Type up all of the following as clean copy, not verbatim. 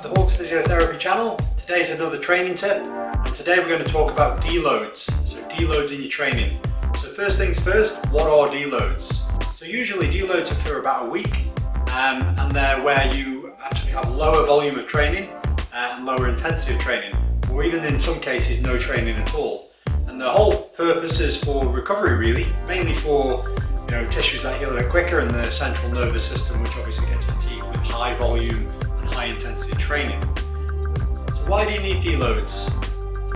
to the Hawks Physiotherapy channel. Today's another training tip, and today we're going to talk about deloads. So deloads in your training. So first things first, what are deloads? So usually deloads are for about a week, and they're where you actually have lower volume of training and lower intensity of training, or even in some cases no training at all. And the whole purpose is for recovery really, mainly for tissues that heal a bit quicker in the central nervous system, which obviously gets fatigued with high volume and high intensity training. So why do you need deloads?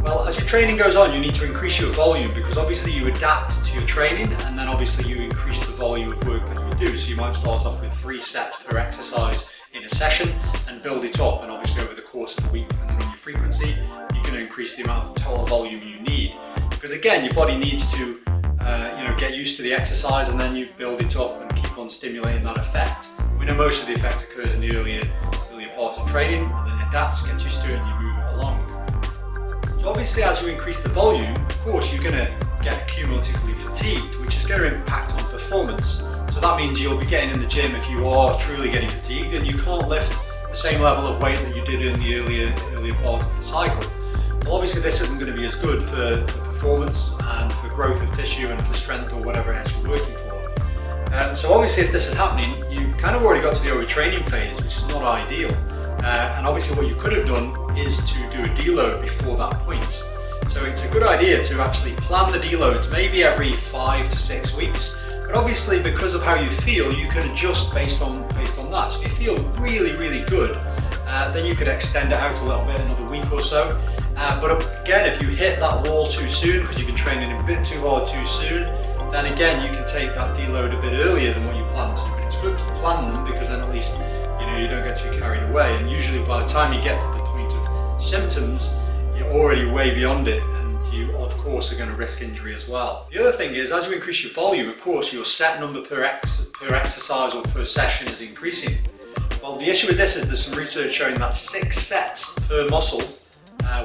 Well, as your training goes on, you need to increase your volume because obviously you adapt to your training, and then obviously you increase the volume of work that you do. So you might start off with 3 sets per exercise in a session and build it up, and obviously over the course of the week, depending on your frequency, you're going to increase the amount of total volume you need. Because again, your body needs to get used to the exercise, and then you build it up and keep on stimulating that effect. We know most of the effect occurs in the earlier part of training, and then it adapts, gets used to it, and you move it along. So obviously as you increase the volume, of course you're going to get cumulatively fatigued, which is going to impact on performance. So that means you'll be getting in the gym if you are truly getting fatigued and you can't lift the same level of weight that you did in the earlier part of the cycle. Well, obviously this isn't going to be as good for performance and for growth of tissue and for strength or whatever it is you're working for. So obviously if this is happening, you've kind of already got to the overtraining phase, which is not ideal. And obviously what you could have done is to do a deload before that point. So it's a good idea to actually plan the deloads maybe every 5 to 6 weeks. But obviously because of how you feel, you can adjust based on that. So if you feel really good, then you could extend it out a little bit, another week or so. But again, if you hit that wall too soon because you've been training a bit too hard too soon, then again you can take that deload a bit earlier than what you planned to. But it's good to plan them because then at least you don't get too carried away. And usually by the time you get to the point of symptoms, you're already way beyond it, and you of course are going to risk injury as well. The other thing is, as you increase your volume, of course your set number per exercise or per session is increasing. Well, the issue with this is there's some research showing that 6 sets per muscle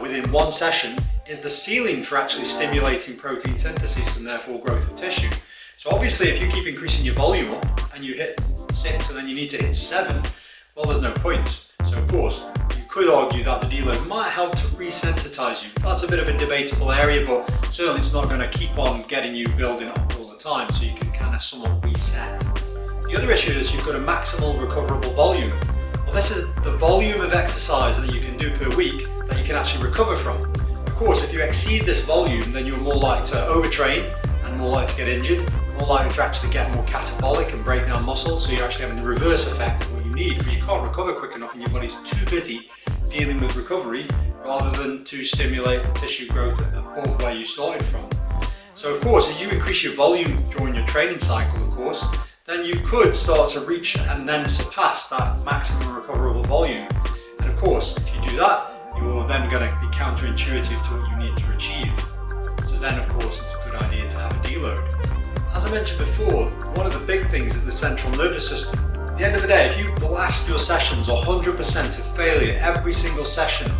within one session is the ceiling for actually stimulating protein synthesis and therefore growth of tissue. So obviously if you keep increasing your volume up and you hit 6 and then you need to hit 7, well, there's no point. So of course you could argue that the deload might help to resensitize you. That's a bit of a debatable area, but certainly it's not going to keep on getting you building up all the time, so you can kind of somewhat reset. The other issue is you've got a maximal recoverable volume. Well, this is the volume of exercise that you can do per week that you can actually recover from. Of course, if you exceed this volume, then you're more likely to overtrain and more likely to get injured, more likely to actually get more catabolic and break down muscles, so you're actually having the reverse effect of what you need because you can't recover quick enough and your body's too busy dealing with recovery rather than to stimulate the tissue growth above where you started from. So of course, as you increase your volume during your training cycle, of course, then you could start to reach and then surpass that maximum recoverable volume. And of course, if you do that, you're then going to be counterintuitive to what you need to achieve. So then of course it's a good idea to have a deload. As I mentioned before, one of the big things is the central nervous system. At the end of the day, if you blast your sessions 100% to failure every single session,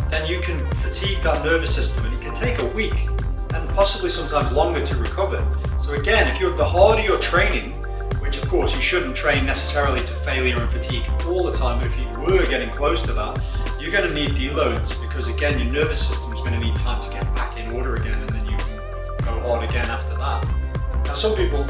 then you can fatigue that nervous system, and it can take a week and possibly sometimes longer to recover. So again, if the harder you're training, which of course you shouldn't train necessarily to failure and fatigue all the time, but if you were getting close to that, you're going to need deloads because again your nervous system is going to need time to get back in order again, and then you can go hard again after that. Now some people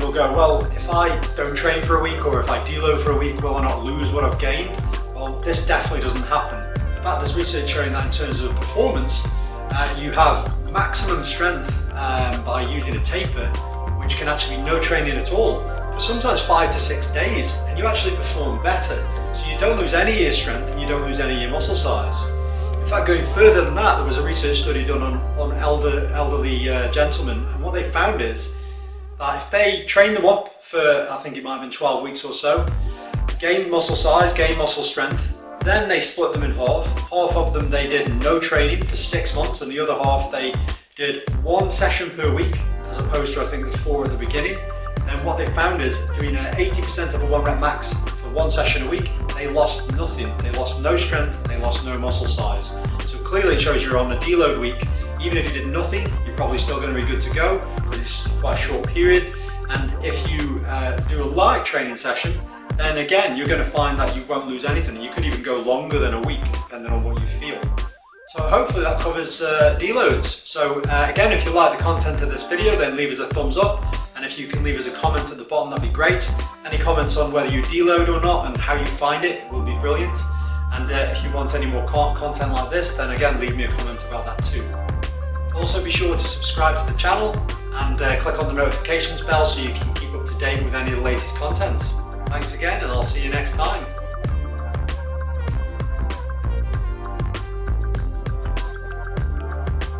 will go, well, if I don't train for a week or if I deload for a week, will I not lose what I've gained? Well, this definitely doesn't happen. In fact, there's research showing that in terms of performance, you have maximum strength by using a taper, which can actually be no training at all, for sometimes 5 to 6 days, and you actually perform better. So you don't lose any of your strength and you don't lose any of your muscle size. In fact, going further than that, there was a research study done on elderly gentlemen, and what they found is that if they trained them up for, I think it might have been 12 weeks or so, gained muscle size, gained muscle strength, then they split them in half. Half of them they did no training for 6 months, and the other half they did 1 session per week as opposed to I think the 4 at the beginning. And what they found is doing 80% of a 1 rep max for 1 session a week, they lost nothing. They lost no strength, they lost no muscle size. So clearly it shows you're on a deload week. Even if you did nothing, you're probably still going to be good to go because it's quite a short period. And if you do a light training session, then again, you're going to find that you won't lose anything. You could even go longer than a week, depending on what you feel. So hopefully that covers deloads. So again, if you like the content of this video, then leave us a thumbs up. And if you can leave us a comment at the bottom, that'd be great. Any comments on whether you deload or not and how you find it will be brilliant. And if you want any more content like this, then again, leave me a comment about that too. Also be sure to subscribe to the channel and click on the notifications bell so you can keep up to date with any of the latest content. Thanks again, and I'll see you next time.